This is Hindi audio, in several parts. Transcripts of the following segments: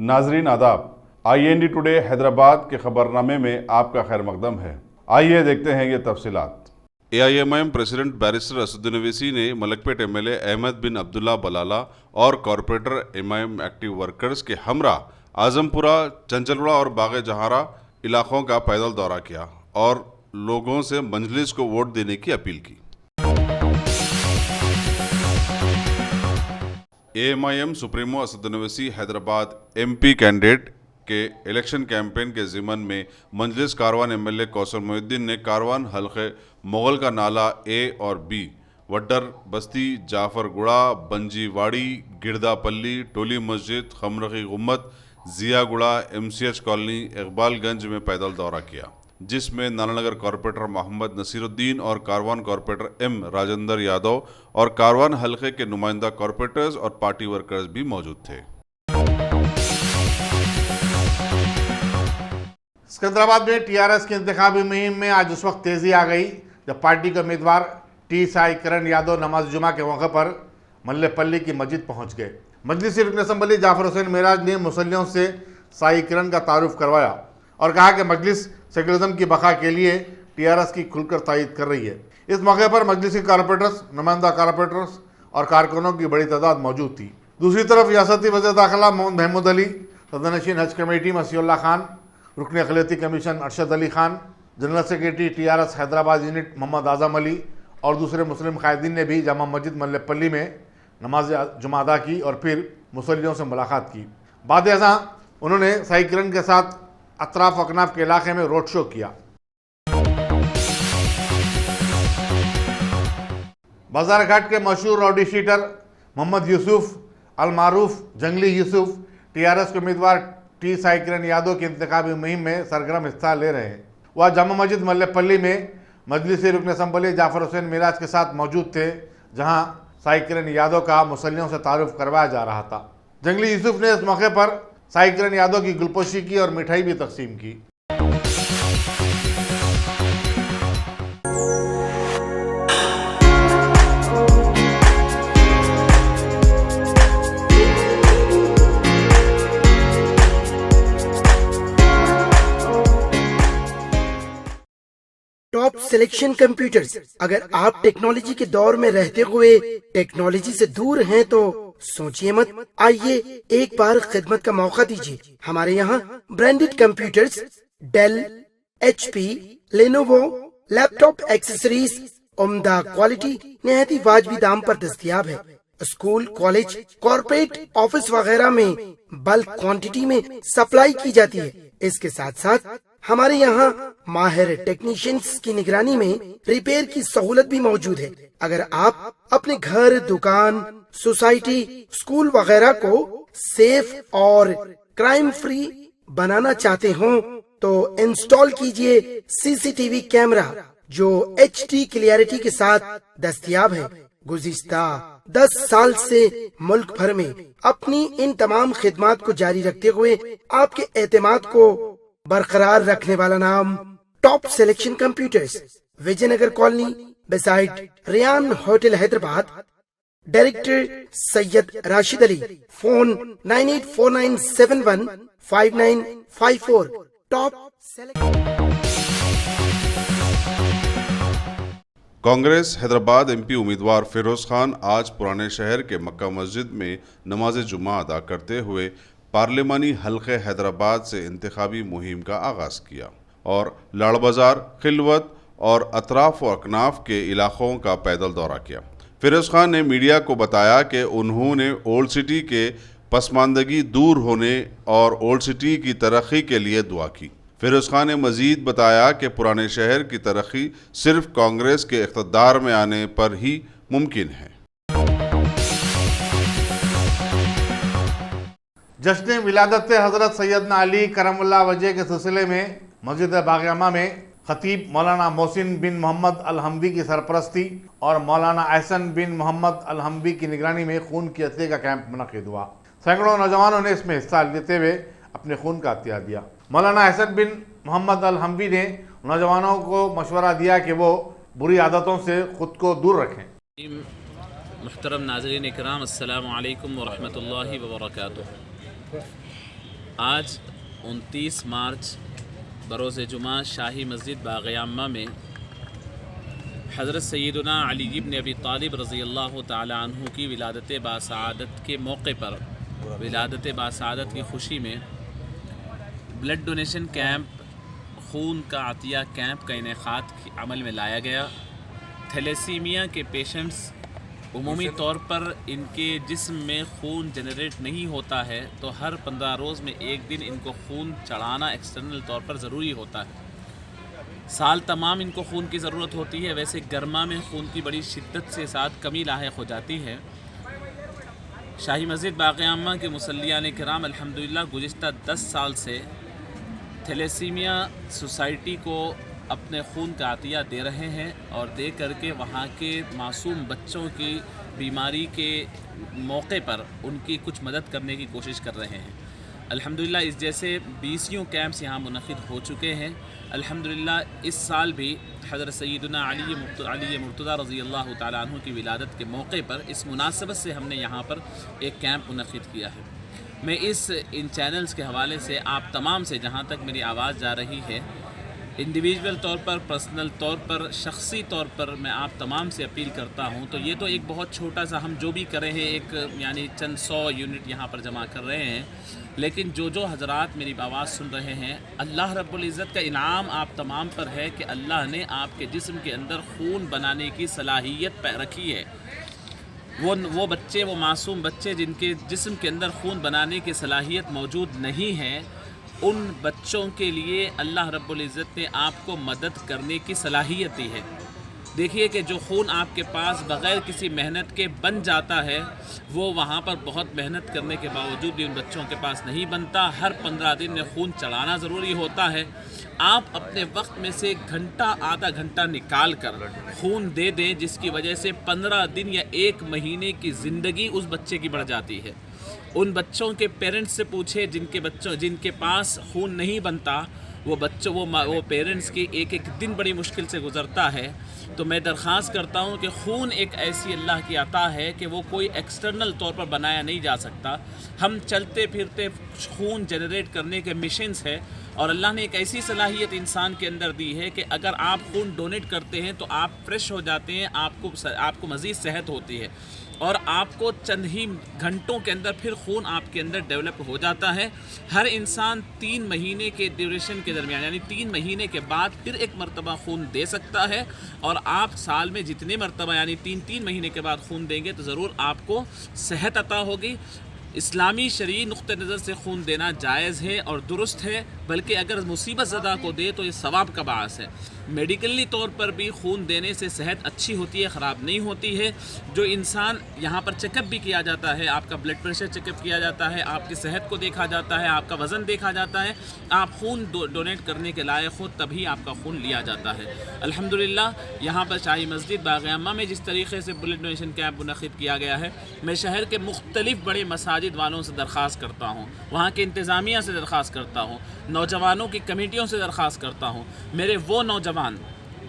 नाजरीन आदाब, IND टुडे हैदराबाद के खबरनामे में आपका खैर मकदम है। आइए देखते हैं ये तफसीलात। AIMIM president barrister Asaduddin Owaisi ने मलकपेट MLA अहमद बिन अब्दुल्ला बलाला और कॉरपोरेटर MIM एक्टिव वर्कर्स के हमरा आजमपुरा, चंचलवाड़ा और बाग जहारा इलाकों का पैदल दौरा किया और लोगों से मजलिस को वोट देने की अपील की। AIMIM supremo Asaduddin Owaisi Hyderabad MP candidate के इलेक्शन कैंपेन के ज़िमन में मजलिस कारवान MLA कौसर मोहिउद्दीन ने कारवान हल्के मुगल का नाला A और B, वड्डर बस्ती, जाफरगुड़ा, बंजीवाड़ी, गिरदापल्ली, टोली मस्जिद, खमरगी गुम्मत, जियागुड़ा, MCH कॉलोनी, इकबालगंज में पैदल दौरा किया, जिसमें नानानगर कॉरपोरेटर मोहम्मद नसीरुद्दीन और कारवान कॉरपोरेटर M राजेंद्र यादव और कारवान हल्के के नुमाइंदा कॉरपोरेटर्स और पार्टी वर्कर्स भी मौजूद थे। सिकंदराबाद में TRS की इंतखाबी मुहिम में आज उस वक्त तेजी आ गई जब पार्टी के उम्मीदवार T साई किरण यादव नमाज जुमा के मौके पर मल्लेपल्ली की मस्जिद पहुंच गए। मजलिसी रुकन असम्बली जाफर हुसैन मेराज ने मुसल्लियों से साई किरण का तारुफ करवाया और कहा कि मजलिस सेकुलरिज्म की बका के लिए TRS की खुलकर तायीद कर रही है। इस मौके पर मजलिसी कॉरपोरेटर्स, नुमाइंदा कॉरपोरेटर्स और कारकुनों की बड़ी तादाद मौजूद थी। दूसरी तरफ रियासती वज़ीर दाखिला मोहम्मद महमूद अली, सदरनशीन हज कमेटी मसीउल्लाह खान, रुकन अक़लियती commission Arshad Ali Khan, general secretary TRS Hyderabad unit Mohammad Azam Ali और दूसरे मुस्लिम कायदीन ने भी जामा मस्जिद मल्लेपल्ली में नमाज जुमा अदा की और फिर मुसल्लियों से मुलाकात की। बाद अज़ां उन्होंने साई किरण के साथ अतराफ अकनाफ के इलाके में रोड शो किया। बाजार घाट के मशहूर राउडी शीटर मोहम्मद यूसुफ अल मारूफ जंगली यूसुफ TRS के उम्मीदवार T साई किरण यादव की इंतखाबी मुहिम में सरगर्म हिस्सा ले रहे हैं। वह जामा मस्जिद मल्लेपल्ली में मजलिसी रुकन असम्बली जाफर हुसैन मेराज के साथ मौजूद थे, जहां साई किरण यादव का मुसल्लियों से तारुफ करवाया जा रहा था। जंगली यूसुफ ने इस मौके पर साई किरण यादव की गुलपोशी की और मिठाई भी तकसीम की। Top selection computers. अगर आप टेक्नोलॉजी के दौर में रहते हुए टेक्नोलॉजी से दूर हैं तो सोचिए मत, आइए एक बार खिदमत का मौका दीजिए। हमारे यहाँ branded computers Dell, HP, Lenovo, laptop accessories उम्दा क्वालिटी निहायती वाजबी दाम पर दस्तयाब है। स्कूल, कॉलेज, कॉर्पोरेट, ऑफिस वगैरह में बल्क क्वांटिटी में सप्लाई की जाती है। इसके साथ साथ हमारे यहाँ माहिर टेक्नीशियंस की निगरानी में रिपेयर की सहूलत भी मौजूद है। अगर आप अपने घर, दुकान, सोसाइटी, स्कूल वगैरह को सेफ और क्राइम फ्री बनाना चाहते हो तो इंस्टॉल कीजिए CCTV कैमरा जो HD क्लियरिटी के साथ दस्तयाब है। गुज़िश्ता 10 साल से मुल्क भर में अपनी इन तमाम खिदमात को जारी रखते हुए आपके एतमाद को बरकरार रखने वाला नाम top selection computers, Vijayanagar colony beside Riyan hotel Hyderabad. Director Syed Rashid Ali. Phone 9849715954। Top Congress Hyderabad MP उम्मीदवार फिरोज खान आज पुराने शहर के मक्का मस्जिद में नमाज जुमा अदा करते हुए पार्लिमानी हल्के हैदराबाद से इंतखाबी मुहिम का आगाज़ किया और लाड़ बाजार, खिलवत और अतराफ व अकनाफ के इलाकों का पैदल दौरा किया। फिरोज खान ने मीडिया को बताया कि उन्होंने ओल्ड सिटी के पसमानदगी दूर होने और ओल्ड सिटी की तरक्की के लिए दुआ की। फिरोज खान ने मजीद बताया कि पुराने शहर की तरक्की सिर्फ कांग्रेस के इक़्तिदार में आने पर ही मुमकिन है। जश्न विलादत हज़रत सैयदना अली करमुल्लाह वजह के सिलसिले में मस्जिद बाग़-ए-अमा में खतीब मौलाना मोहसिन बिन मोहम्मद अल-हमदी की सरपरस्ती और मौलाना एहसन बिन मोहम्मद अल-हमदी की निगरानी में खून के अतिये का कैंप मुनक़िद हुआ। सैकड़ों नौजवानों ने इसमें हिस्सा लेते हुए अपने खून का अतिया दिया। मौलाना एहसन बिन मोहम्मद अल-हमदी ने नौजवानों को मशवरा दिया कि वो बुरी आदतों से ख़ुद को दूर रखें। मुहतरम नाज़रीन इकराम, अस्सलामु अलैकुम व रहमतुल्लाहि व बरकातुहू। आज 29 मार्च बरोज़ जुमा शाही मस्जिद बाग़-ए-आम्मा में हज़रत सैयदना अली इब्न अबी तालिब रज़ी अल्लाह ताला अन्हु की विलादत बासआदत के मौके पर विलादत बासआदत की खुशी में ब्लड डोनेशन कैंप, खून का अतिया कैंप का इनेकाद अमल में लाया गया। थैलेसीमिया के पेशेंट्स उमूमी तौर पर इनके जिस्म में खून जनरेट नहीं होता है, तो हर 15 रोज़ में एक दिन इनको खून चढ़ाना एक्सटर्नल तौर पर ज़रूरी होता है। साल तमाम इनको खून की ज़रूरत होती है। वैसे गर्मा में खून की बड़ी शिद्दत से साथ कमी लाहिक़ हो जाती है। शाही मस्जिद बाग़-ए-आम्मा के मुसल्लियान किराम अल्हम्दुलिल्लाह गुज़िश्ता 10 साल से थैलेसीमिया सोसाइटी को अपने खून का अतिया दे रहे हैं और दे करके वहाँ के मासूम बच्चों की बीमारी के मौके पर उनकी कुछ मदद करने की कोशिश कर रहे हैं। अल्हम्दुलिल्लाह इस जैसे 20 कैंप्स यहाँ मुनक़िद हो चुके हैं। अल्हम्दुलिल्लाह इस साल भी हज़रत सैयदना अली मुर्तज़ा रज़ी अल्लाह ताला अन्हु की विलादत के मौके पर इस मुनासबत से हमने यहाँ पर एक कैंप मुनक़िद किया है। मैं इन चैनल्स के हवाले से आप तमाम से, जहाँ तक मेरी आवाज़ जा रही है, इंडिविजुअल तौर पर, पर्सनल तौर पर, शख्सी तौर पर मैं आप तमाम से अपील करता हूँ। तो ये तो एक बहुत छोटा सा हम जो भी कर रहे हैं, एक यानी चंद 100 यूनिट यहाँ पर जमा कर रहे हैं, लेकिन जो हज़रात मेरी आवाज़ सुन रहे हैं, अल्लाह रब्बुल इज़्ज़त का इनाम आप तमाम पर है कि अल्लाह ने आपके जिस्म के अंदर खून बनाने की सलाहियत रखी है। वो बच्चे, वो मासूम बच्चे जिनके जिस्म के अंदर खून बनाने की सलाहियत मौजूद नहीं है, उन बच्चों के लिए अल्लाह रब्बुल इज़्ज़त ने आपको मदद करने की सलाहियत दी है। देखिए कि जो खून आपके पास बग़ैर किसी मेहनत के बन जाता है, वो वहाँ पर बहुत मेहनत करने के बावजूद भी उन बच्चों के पास नहीं बनता। हर 15 दिन में खून चढ़ाना ज़रूरी होता है। आप अपने वक्त में से घंटा, आधा घंटा निकाल कर खून दे दें, जिसकी वजह से 15 दिन या 1 महीने की ज़िंदगी उस बच्चे की बढ़ जाती है। उन बच्चों के पेरेंट्स से पूछे जिनके पास खून नहीं बनता, वो पेरेंट्स की एक दिन बड़ी मुश्किल से गुज़रता है। तो मैं दरख्वास्त करता हूँ कि खून एक ऐसी अल्लाह की अता है कि वो कोई एक्सटर्नल तौर पर बनाया नहीं जा सकता। हम चलते फिरते खून जनरेट करने के मिशंस है, और अल्लाह ने एक ऐसी सलाहियत इंसान के अंदर दी है कि अगर आप खून डोनेट करते हैं तो आप फ्रेश हो जाते हैं, आपको मज़ीद सेहत होती है, और आपको चंद ही घंटों के अंदर फिर खून आपके अंदर डेवलप हो जाता है। हर इंसान 3 महीने के ड्यूरेशन के दरमियान, यानी 3 महीने के बाद फिर एक मरतबा खून दे सकता है, और आप साल में जितने मरतबा यानी 3 महीने के बाद खून देंगे तो ज़रूर आपको सेहत अता होगी। इस्लामी शरई नुक़्ते नज़र से खून देना जायज़ है और दुरुस्त है, बल्कि अगर मुसीबत ज़दा को दे तो ये सवाब का बास है। मेडिकली तौर पर भी खून देने से सेहत अच्छी होती है, ख़राब नहीं होती है। जो इंसान यहाँ पर चेकअप भी किया जाता है, आपका ब्लड प्रेशर चेकअप किया जाता है, आपकी सेहत को देखा जाता है, आपका वज़न देखा जाता है। आप खून डोनेट करने के लायक हो तभी आपका खून लिया जाता है। अल्हम्दुलिल्लाह यहाँ पर शाही मस्जिद बाग़-ए-आम्मा में जिस तरीके से ब्लड डोनेशन कैंप मुनक़िद किया गया है, मैं शहर के मुख्तलिफ़ बड़े मसाजिद वालों से दरख्वास्त करता हूँ, वहाँ के इंतज़ामिया से दरख्वास्त करता हूँ, नौजवानों की कमेटियों से दरख्वास्त करता हूँ, मेरे वो नौजवान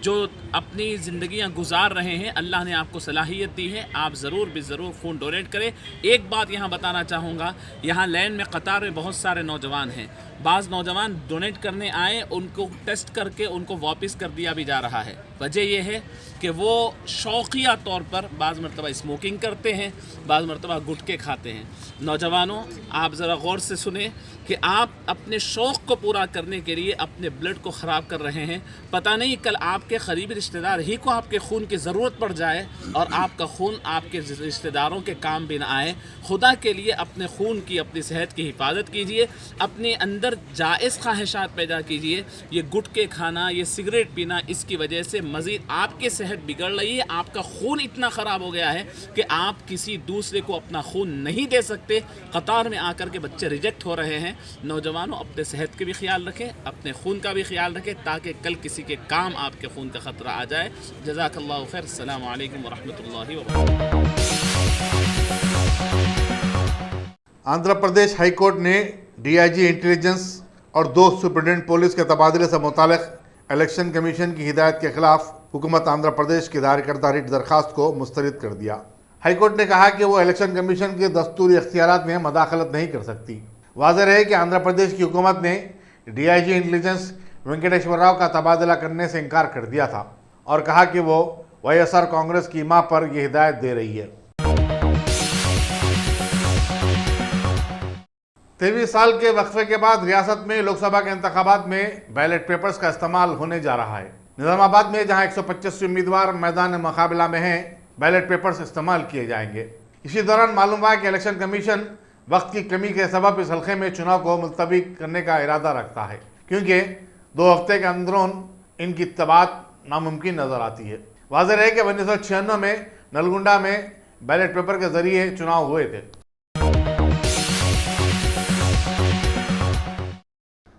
जो अपनी ज़िंदगियां गुजार रहे हैं, अल्लाह ने आपको सलाहियत दी है, आप ज़रूर खून डोनेट करें। एक बात यहाँ बताना चाहूँगा, यहाँ लाइन में कतार में बहुत सारे नौजवान हैं। बाज़ नौजवान डोनेट करने आए, उनको टेस्ट करके उनको वापस कर दिया भी जा रहा है। वजह यह है कि वो शौकिया तौर पर बाज़ मरतबा स्मोकिंग करते हैं, बाज़ मरतबा गुटखे खाते हैं। नौजवानों, आप ज़रा गौर से सुने कि आप अपने शौक़ को पूरा करने के लिए अपने ब्लड को ख़राब कर रहे हैं। पता नहीं कल आपके करीबी रिश्तेदार ही को आपके खून की ज़रूरत पड़ जाए और आपका खून आपके रिश्तेदारों के काम भी ना आए। खुदा के लिए अपने खून की, अपनी सेहत की हिफाजत कीजिए, अपने अंदर जायज़ ख्वाहिशात पैदा कीजिए। ये गुटखे खाना, ये सिगरेट पीना, इसकी वजह से मज़ीद आपकी सेहत बिगड़ रही है। आपका खून इतना ख़राब हो गया है कि आप किसी दूसरे को अपना खून नहीं दे सकते। कतार में आकर के बच्चे रिजेक्ट हो रहे हैं। नौजवानों, अपने सेहत के भी ख्याल रखें, अपने खून का भी ख्याल रखें, ताकि कल किसी के काम आपके खून का ख़तरा आ जाए। जज़ाकल्लाहु खैर। अस्सलामु अलैकुम वरहमतुल्लाहि वबरकातुहू। आंध्र प्रदेश हाई कोर्ट ने डीआईजी इंटेलिजेंस और 2 सुप्रिटेंडेंट पुलिस के तबादले से मुताल्लिक़ इलेक्शन कमीशन की हिदायत के खिलाफ हुकूमत आंध्र प्रदेश की दायर करदा रिट दरख्वास्त को मुस्तरद कर दिया। हाई कोर्ट ने कहा कि वो इलेक्शन कमीशन के दस्तूरी इख्तियारात में मदाखलत नहीं कर सकती। वाज़ेह है कि आंध्र प्रदेश की हुकूमत ने डीआईजी इंटेलिजेंस वेंकटेश्वर राव का तबादला करने से इनकार कर दिया था और कहा कि वो वाईएसआर कांग्रेस की मां पर यह हिदायत दे रही है। 23 साल के वक्फे के बाद रियासत में लोकसभा के इंतखाबात में बैलेट पेपर्स का इस्तेमाल होने जा रहा है। निजामाबाद में जहां 125 उम्मीदवार मैदान मुकाबला में हैं, बैलेट पेपर्स इस्तेमाल किए जाएंगे। इसी दौरान मालूम हुआ कि इलेक्शन कमीशन वक्त की कमी के सबब इस हल्के में चुनाव को मुलतवी करने का इरादा रखता है, क्योंकि 2 हफ्ते के अंदरून इनकी तबात नामुमकिन नजर आती है। वाज़ेह है कि 1996 में नलगुंडा में बैलेट पेपर के जरिए चुनाव हुए थे।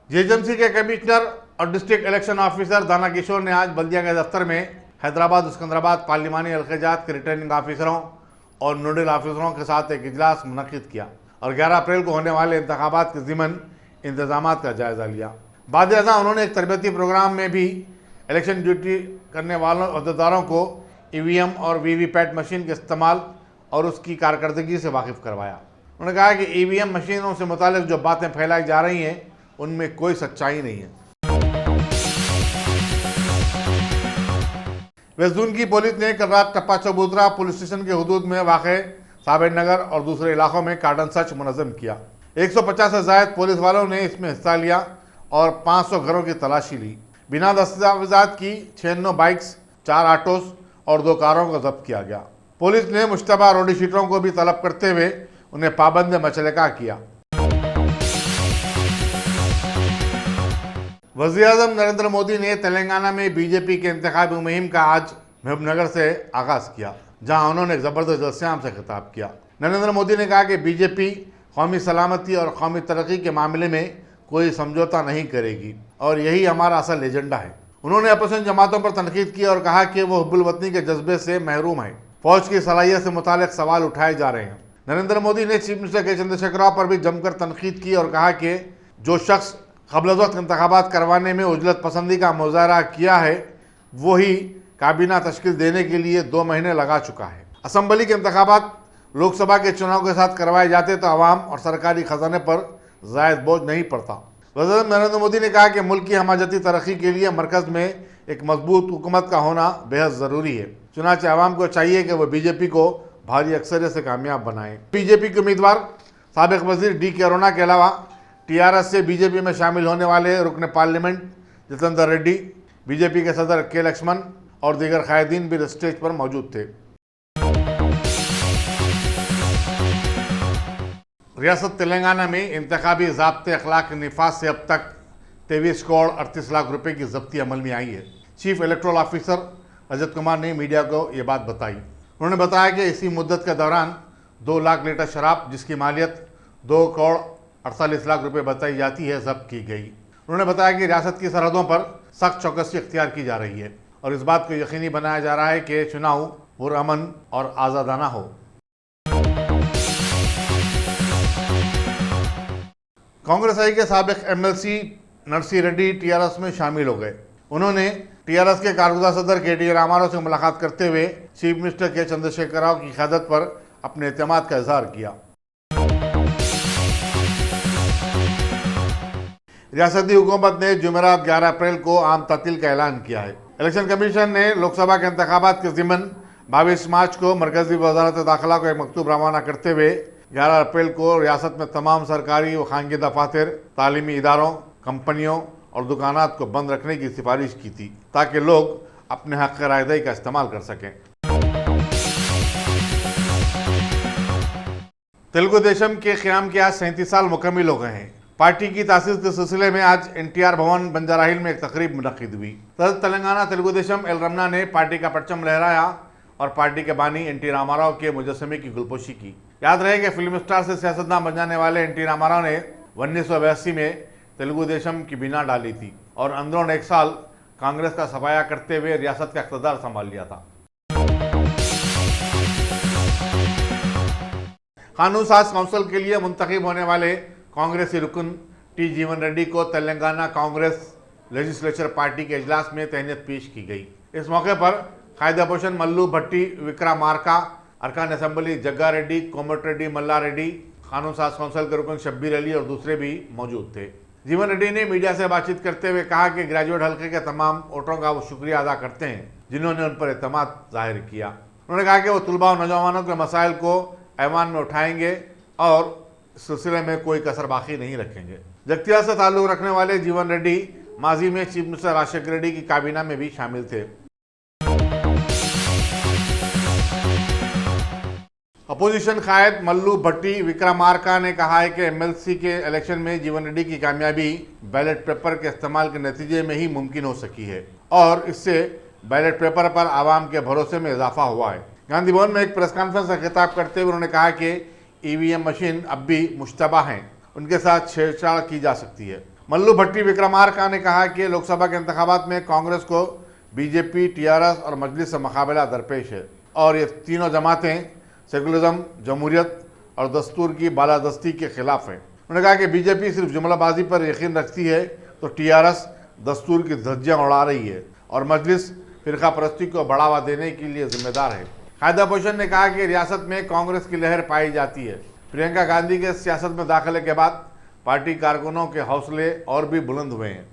जीएचएमसी के कमिश्नर और डिस्ट्रिक्ट इलेक्शन ऑफिसर दाना किशोर ने आज बल्दिया के दफ्तर में हैदराबाद सिकंदराबाद पार्लिमानी हल्क़ेजात के रिटर्निंग ऑफिसरों और नोडल ऑफिसरों के साथ एक इजलास मुनक़िद किया और 11 अप्रैल को होने वाले इंतखाबात के ज़िमन इंतजामात का जायज़ा लिया। बाद अज़ां उन्होंने एक तरबती प्रोग्राम में भी इलेक्शन ड्यूटी करने वालों अहदेदारों को ईवीएम और वीवीपैट मशीन के इस्तेमाल और उसकी कारकर्दगी से वाकिफ़ करवाया। उन्होंने कहा कि ईवीएम मशीनों से मुतालिक जो बातें फैलाई जा रही हैं उनमें कोई सच्चाई नहीं है। वेस्ट जोन की पुलिस ने कल रात टप्पा चबूतरा पुलिस स्टेशन के हुदूद में वाक़े साबिर नगर और दूसरे इलाकों में कार्डन सर्च मुनज़्ज़म किया। 150 से ज़ायद पुलिस वालों ने इसमें हिस्सा लिया और 500 घरों की तलाशी ली। बिना दस्तावेज़ात की 96 बाइक्स, 4 ऑटोस और 2 कारों को जब्त किया गया। पुलिस ने मुश्तबा रोडी शीटरों को भी तलब करते हुए उन्हें पाबंद मचलका किया। वज़ीर-ए-आज़म नरेंद्र मोदी ने तेलंगाना में बीजेपी के इंतखाबी मुहिम का आज महबूबनगर से आगाज़ किया, जहां उन्होंने एक ज़बरदस्त जलसेआम से खिताब किया। नरेंद्र मोदी ने कहा कि बीजेपी कौमी सलामती और कौमी तरक्की के मामले में कोई समझौता नहीं करेगी और यही हमारा असल एजेंडा है। उन्होंने अपोजिशन जमातों पर तनकीद की और कहा कि वो हुब्बुल वतनी के जज्बे से महरूम है। फौज की सलाहियत से मुतालिक सवाल उठाए जा रहे हैं। नरेंद्र मोदी ने चीफ मिनिस्टर के चंद्रशेखर राव पर भी जमकर तनकीद की और कहा कि जो शख्स क़ब्ल वक्त इंतखाबात करवाने में उजलत पसंदी का मुजाहरा किया है वही काबीना तश्कील देने के लिए 2 महीने लगा चुका है। असम्बली के इंतखाबात लोकसभा के चुनाव के साथ करवाए जाते तो आवाम और सरकारी खजाने पर ज़ायद बोझ नहीं पड़ता। वज़ीर नरेंद्र मोदी ने कहा कि मुल्क की हमाजती तरक्की के लिए मरकज़ में एक मजबूत हुकूमत का होना बेहद ज़रूरी है। चुनांचे आवाम को चाहिए कि वह बीजेपी को भारी अक्सरियत से कामयाब बनाएं। बीजेपी के उम्मीदवार साबिक़ वज़ीर डी के अरुणा के अलावा टीआरएस से बीजेपी में शामिल होने वाले रुकन पार्लियामेंट जितेंद्र रेड्डी, बीजेपी के सदर के लक्ष्मण और दीगर कायदीन भी स्टेज पर मौजूद थे। रियासत तेलंगाना में इंतखाबी ज़ाब्ते अखलाक निफाज से अब तक 23 करोड़ 38 लाख रुपए की जब्ती अमल में आई है। Chief electoral officer Rajat Kumar ने मीडिया को ये बात बताई। उन्होंने बताया कि इसी मुद्दत के दौरान 2 लाख लीटर शराब जिसकी मालियत 2 करोड़ 48 लाख रुपए बताई जाती है जब्त की गई। उन्होंने बताया कि रियासत की सरहदों पर सख्त चौकसी इख्तियार की जा रही है और इस बात को यकीनी बनाया जा रहा है कि चुनाव पुरअमन और आज़ादाना हो। कांग्रेस आई के साबिक़ एमएलसी नरसी रेड्डी टीआरएस में शामिल हो गए। उन्होंने टीआरएस के कारगुज़ार सदर के.टी. रामाराव से मुलाकात करते हुए चीफ मिनिस्टर के चंद्रशेखर राव की क़यादत पर अपने एतमाद का इजहार किया। रियासती हुकूमत ने जुमेरात 11 अप्रैल को आम तातील का ऐलान किया है। इलेक्शन कमीशन ने लोकसभा के इंतखाबात के ज़िमन 22 मार्च को मरकज़ी वज़ारत दाखिला को एक मकतूब रवाना करते हुए 11 अप्रैल को रियासत में तमाम सरकारी व खानगी दफातर, तालीमी इदारों, कंपनियों और दुकानात को बंद रखने की सिफारिश की थी ताकि लोग अपने हक़ रायदही का इस्तेमाल कर सकें। तेलुगु देशम के क़याम के आज 37 साल मुकम्मिल हो गए हैं। पार्टी की तासीस के सिलसिले में आज एनटीआर भवन बंजारा हिल में एक तकरीब मुनक़्क़िद हुई। सदर तेलंगाना तेलुगु देशम एल रमना ने पार्टी का परचम लहराया और पार्टी के बानी एन टी रामाराव के मुजस्समे की गुलपोशी की। याद रहे कि फिल्म स्टार से सियासतदान बन जाने वाले एन टी रामाराव ने 1982 में तेलुगु देशम की बिना डाली थी और अंदरून 1 साल कांग्रेस का सफाया करते हुए रियासत का इक़्तिदार संभाल लिया था। कानून साज काउंसिल के लिए मुंतखब होने वाले कांग्रेसी रुकन टी जीवन रेड्डी को तेलंगाना कांग्रेस लेजिस्लेचर पार्टी के इजलास में तहनीत पेश की गई। इस मौके पर कायद अपोजिशन मल्लू भट्टी, विक्रामार्का, अरकान असम्बली जग्गा रेड्डी, कोमट रेड्डी, मल्ला रेड्डी, कानून साज कौंसिल के रुकन शब्बीर अली और दूसरे भी मौजूद थे। जीवन रेड्डी ने मीडिया से बातचीत करते हुए कहा कि ग्रेजुएट हल्के के तमाम वोटरों का वो शुक्रिया अदा करते हैं जिन्होंने उन पर एतमाद जाहिर किया। उन्होंने कहा कि वो तलबा और नौजवानों के मसाइल को ऐवान में उठाएंगे और इस सिलसिले में कोई कसर बाकी नहीं रखेंगे। जगतियाल से ताल्लुक रखने वाले जीवन रेड्डी माजी में चीफ मिनिस्टर राजशेखर रेड्डी की काबीना में भी शामिल थे। अपोजिशन कायद मल्लू भट्टी विक्रमार्का ने कहा है कि एमएलसी के इलेक्शन में जीवन रेड्डी की कामयाबी बैलेट पेपर के इस्तेमाल के नतीजे में ही मुमकिन हो सकी है और इससे बैलेट पेपर पर आवाम के भरोसे में इजाफा हुआ है। गांधी भवन में एक प्रेस कॉन्फ्रेंस से खिताब करते हुए उन्होंने कहा कि ईवीएम मशीन अब भी मुश्तबा हैं, उनके साथ छेड़छाड़ की जा सकती है। मल्लू भट्टी विक्रमार्का ने कहा कि लोकसभा के इंतखाबात में कांग्रेस को बीजेपी, टीआरएस और मजलिस से मुकाबला दरपेश है और ये तीनों जमातें सेकुलरिज्म, जमहूरियत और दस्तूर की बालादस्ती के खिलाफ हैं। उन्होंने कहा कि बीजेपी सिर्फ जुमलाबाजी पर यकीन रखती है तो टीआरएस दस्तूर की धज्जियां उड़ा रही है और मजलिस फिरका परस्ती को बढ़ावा देने के लिए जिम्मेदार है। कायद अपोजिशन ने कहा कि रियासत में कांग्रेस की लहर पाई जाती है। प्रियंका गांधी के सियासत में दाखिले के बाद पार्टी कारकुनों के हौसले और भी बुलंद हुए हैं।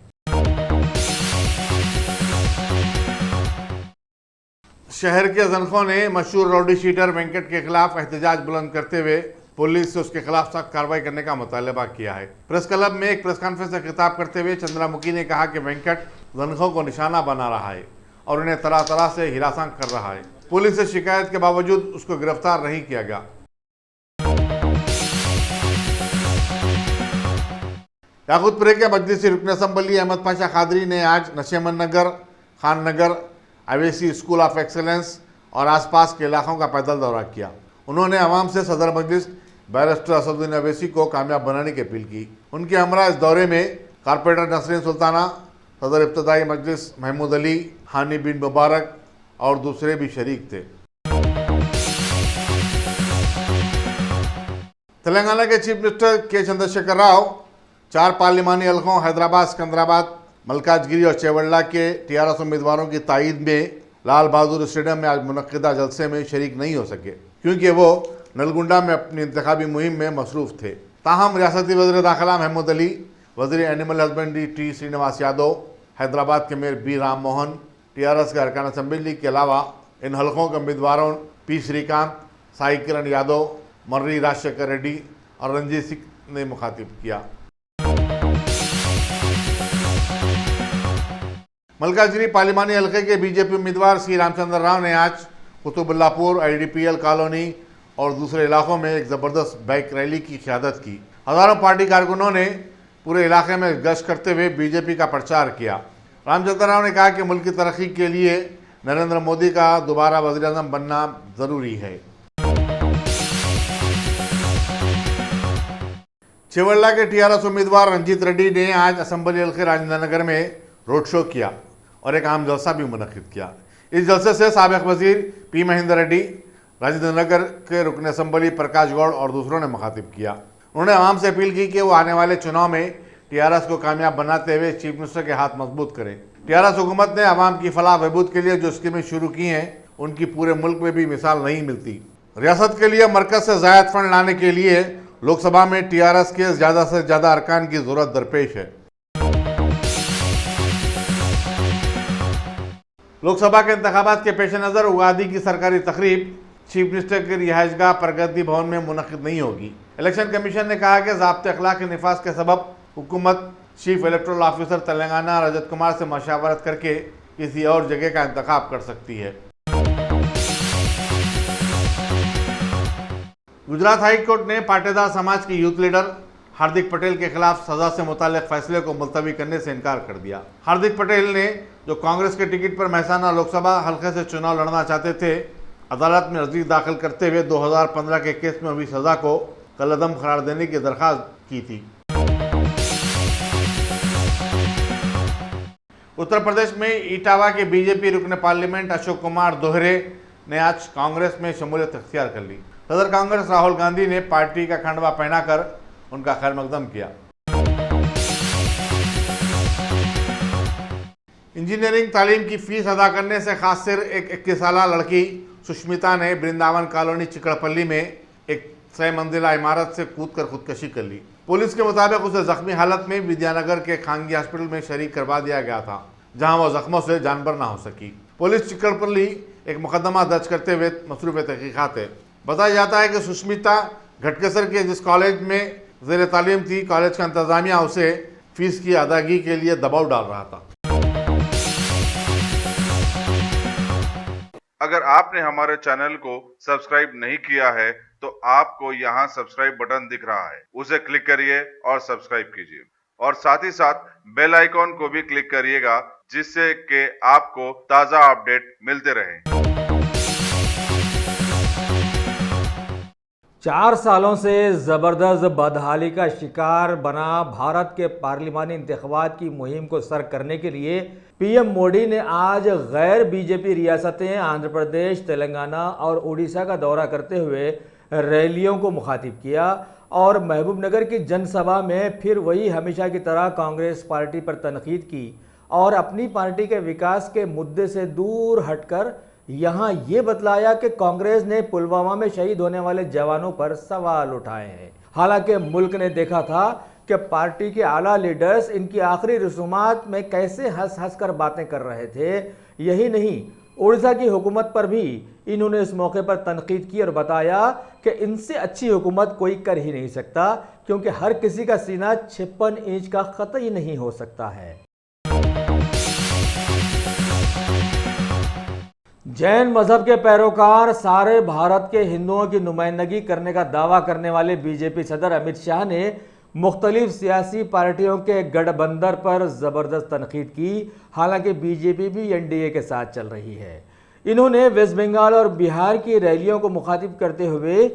शहर के जनखों ने मशहूर रौडी शीटर वेंकट के खिलाफ एहतजाज बुलंद करते हुए पुलिस से उसके खिलाफ सख्त कार्रवाई करने का मुतालबा किया है। प्रेस क्लब में एक प्रेस कॉन्फ्रेंस से खिताब करते हुए चंद्रामुखी ने कहा कि वेंकट जनखों को निशाना बना रहा है और उन्हें तरह तरह से हिरासत कर रहा है। पुलिस से शिकायत के बावजूद उसको गिरफ्तार नहीं किया गया। याकूतपुरे के मजलिसी रुकन असम्बली अहमद पाशा कादरी ने आज नशेमन नगर, खान नगर, अवेसी स्कूल ऑफ एक्सेलेंस और आसपास के इलाकों का पैदल दौरा किया। उन्होंने अवाम से सदर मजलिस बैरिस्टर असदुद्दीन अवैसी को कामयाब बनाने की अपील की। उनके हमरा इस दौरे में कारपोरेटर नसरीन सुल्ताना, सदर इब्तदाई मजलिस महमूद अली, हानी बिन मुबारक और दूसरे भी शरीक थे। तेलंगाना के चीफ मिनिस्टर के चंद्रशेखर राव 4 पार्लिमानी हलकों हैदराबाद, सिकंदराबाद, मलकाजगिरी और चेवल्ला के टीआरएस उम्मीदवारों की तायीद में लाल बहादुर स्टेडियम में आज मुनक्किदा जलसे में शरीक नहीं हो सके क्योंकि वो नलगुंडा में अपनी इंतखाबी मुहिम में मसरूफ़ थे। ताहम रियासती वज़ीर दाखिला महमूद अली, वज़ीर animal husbandry T Srinivas Yadav, Hyderabad के mayor B Ram Mohan, TRS के अरकान असम्बली के अलावा इन हलकों के उम्मीदवारों पी श्रीकांत, साई किरण यादव, मर्री राजशेखर रेड्डी और रंजीत सिंह ने मुखातिब किया। मलकाजगिरी पार्लिमानी हल्के के बीजेपी उम्मीदवार सी रामचंद्र राव ने आज कुतुबुल्लापुर, आईडीपीएल कॉलोनी और दूसरे इलाकों में एक ज़बरदस्त बाइक रैली की क़यादत की। हज़ारों पार्टी कारकुनों ने पूरे इलाके में गश्त करते हुए बीजेपी का प्रचार किया। रामचंद्र राव ने कहा कि मुल्क की तरक्की के लिए नरेंद्र मोदी का दोबारा वज़ीर-ए-आज़म बनना ज़रूरी है। चेवल्ला के टीआरएस उम्मीदवार रंजीत रेड्डी ने आज असम्बली हल्के राजेंद्र नगर में रोड शो किया और एक आम जलसा भी मुनक्किद किया। इस जलसे से साबिक वजीर पी महेंद्र रेड्डी, राजेंद्र नगर के रुकन असम्बली प्रकाश गौड़ और दूसरों ने मुखातिब किया। उन्होंने आवाम से अपील की कि वो आने वाले चुनाव में टीआरएस को कामयाब बनाते हुए चीफ मिनिस्टर के हाथ मजबूत करें। टीआरएस हुकूमत ने आवाम की फलाह बहबूद के लिए जो स्कीमें शुरू की हैं उनकी पूरे मुल्क में भी मिसाल नहीं मिलती। रियासत के लिए मरकज से ज़ायद फंड लाने के लिए लोकसभा में टीआरएस के ज़्यादा से ज़्यादा अरकान की ज़रूरत दरपेश है। लोकसभा के इंतखाबात के पेश नज़र उगादी की सरकारी तकरीब चीफ मिनिस्टर की रिहाइशगाह प्रगति भवन में मुनक्किद नहीं होगी। इलेक्शन कमीशन ने कहा कि ज़ाब्ते अखलाक के निफाज के सबब हुकूमत chief electoral officer Telangana Rajat Kumar से मशावरत करके किसी और जगह का इंतखाब कर सकती है। गुजरात हाई कोर्ट ने पाटीदार समाज के यूथ लीडर हार्दिक पटेल के खिलाफ सजा से मुताल्लिक फैसले को मुलतवी करने से इनकार कर दिया। हार्दिक पटेल ने जो कांग्रेस के टिकट पर महसाना लोकसभा हल्के से चुनाव लड़ना चाहते थे, अदालत में अर्जी दाखिल करते हुए 2015 के केस में हुई सजा को कलअदम करार देने की दरख्वास्त की थी। उत्तर प्रदेश में इटावा के बीजेपी रुकन पार्लियामेंट अशोक कुमार दोहरे ने आज कांग्रेस में शमूलियत अख्तियार कर ली। सदर कांग्रेस राहुल गांधी ने पार्टी का खंडवा पहनाकर उनका खैर मकदम किया। इंजीनियरिंग तालीम की फीस अदा करने से खासिर एक 21 साल लड़की सुष्मिता ने वृंदावन कॉलोनी चिकड़पल्ली में एक 6 मंजिला इमारत से कूदकर खुदकशी कर ली। पुलिस के मुताबिक उसे जख्मी हालत में विद्यानगर के खानगी हॉस्पिटल में शरीक करवा दिया गया था, जहां वह जख्मों से जानबर ना हो सकी। पुलिस चिकड़पल्ली एक मुकदमा दर्ज करते हुए मसरूफ तहकीकात है। बताया जाता है कि सुष्मिता घटकेसर के जिस कॉलेज में ज़ेर तालीम थी, कॉलेज का इंतजामिया उसे फीस की अदायगी के लिए दबाव डाल रहा था। अगर आपने हमारे चैनल को सब्सक्राइब नहीं किया है तो आपको यहाँ सब्सक्राइब बटन दिख रहा है, उसे क्लिक करिए और सब्सक्राइब कीजिए और साथ ही साथ बेल आइकॉन को भी क्लिक करिएगा, जिससे कि आपको ताज़ा अपडेट मिलते रहें। 4 सालों से ज़बरदस्त बदहाली का शिकार बना भारत के पार्लिमानी इंतखाबात की मुहिम को सर करने के लिए पीएम मोदी ने आज गैर बीजेपी रियासतें आंध्र प्रदेश, तेलंगाना और उड़ीसा का दौरा करते हुए रैलियों को मुखातिब किया और महबूबनगर की जनसभा में फिर वही हमेशा की तरह कांग्रेस पार्टी पर तनकीद की और अपनी पार्टी के विकास के मुद्दे से दूर हटकर यहाँ ये बतलाया कि कांग्रेस ने पुलवामा में शहीद होने वाले जवानों पर सवाल उठाए हैं। हालांकि मुल्क ने देखा था कि पार्टी के आला लीडर्स इनकी आखिरी रसूमात में कैसे हंस हंस कर बातें कर रहे थे। यही नहीं, उड़ीसा की हुकूमत पर भी इन्होंने इस मौके पर तनकीद की और बताया कि इनसे अच्छी हुकूमत कोई कर ही नहीं सकता, क्योंकि हर किसी का सीना 56 इंच का कतई नहीं हो सकता है। जैन मजहब के पैरोकार सारे भारत के हिंदुओं की नुमाइंदगी करने का दावा करने वाले बीजेपी सदर अमित शाह ने मुख्तलिफ सियासी पार्टियों के गठबंधन पर ज़बरदस्त तनकीद की। हालांकि बीजेपी भी एनडीए के साथ चल रही है। इन्होंने वेस्ट बंगाल और बिहार की रैलियों को मुखातिब करते हुए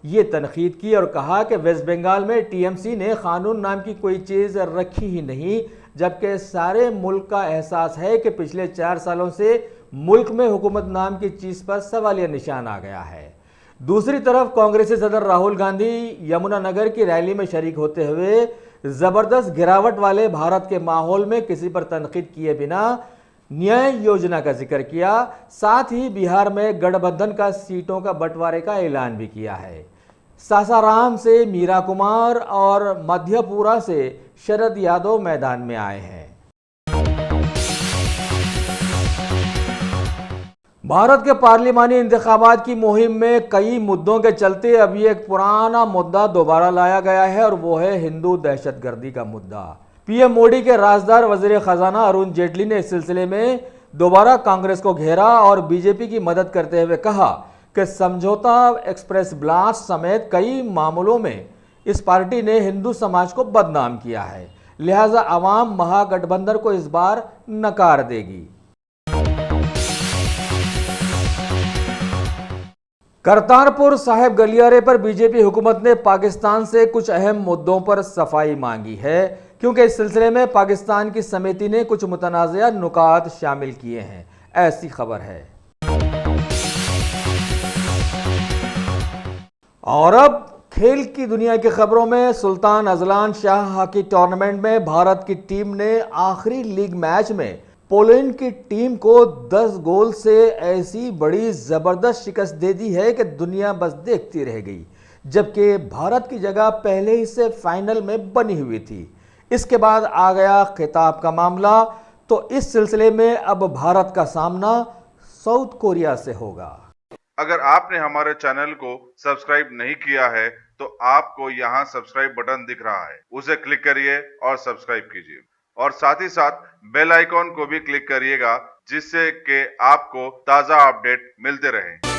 ये तनकीद की और कहा कि वेस्ट बंगाल में टीएमसी ने कानून नाम की कोई चीज़ रखी ही नहीं, जबकि सारे मुल्क का एहसास है कि पिछले 4 सालों से मुल्क में हुकूमत नाम की चीज़ पर सवालिया निशान आ गया है। दूसरी तरफ कांग्रेसी सदर राहुल गांधी यमुनानगर की रैली में शरीक होते हुए ज़बरदस्त गिरावट वाले भारत के माहौल में किसी पर तनकीद किए बिना न्याय योजना का जिक्र किया। साथ ही बिहार में गठबंधन का सीटों का बंटवारे का ऐलान भी किया है। सासाराम से मीरा कुमार और मध्यपुरा से शरद यादव मैदान में आए हैं। भारत के पार्लिमानी इंतखाबात की मुहिम में कई मुद्दों के चलते अभी एक पुराना मुद्दा दोबारा लाया गया है और वो है हिंदू दहशतगर्दी का मुद्दा। पीएम मोदी के राजदार वजीर खजाना अरुण जेटली ने इस सिलसिले में दोबारा कांग्रेस को घेरा और बीजेपी की मदद करते हुए कहा कि समझौता एक्सप्रेस ब्लास्ट समेत कई मामलों में इस पार्टी ने हिंदू समाज को बदनाम किया है, लिहाजा अवाम महागठबंधन को इस बार नकार देगी। करतारपुर साहिब गलियारे पर बीजेपी हुकूमत ने पाकिस्तान से कुछ अहम मुद्दों पर सफाई मांगी है, क्योंकि इस सिलसिले में पाकिस्तान की समिति ने कुछ मुतनाज़िया नुकात शामिल किए हैं, ऐसी खबर है। और अब खेल की दुनिया की खबरों में Sultan Azlan Shah hockey tournament में भारत की टीम ने आखिरी लीग मैच में पोलैंड की टीम को 10 गोल से ऐसी बड़ी जबरदस्त शिकस्त दे दी है कि दुनिया बस देखती रह गई, जबकि भारत की जगह पहले ही से फाइनल में बनी हुई थी। इसके बाद आ गया खिताब का मामला, तो इस सिलसिले में अब भारत का सामना साउथ कोरिया से होगा। अगर आपने हमारे चैनल को सब्सक्राइब नहीं किया है तो आपको यहाँ सब्सक्राइब बटन दिख रहा है, उसे क्लिक करिए और सब्सक्राइब कीजिए और साथ ही साथ बेल आइकॉन को भी क्लिक करिएगा, जिससे कि आपको ताज़ा अपडेट मिलते रहें।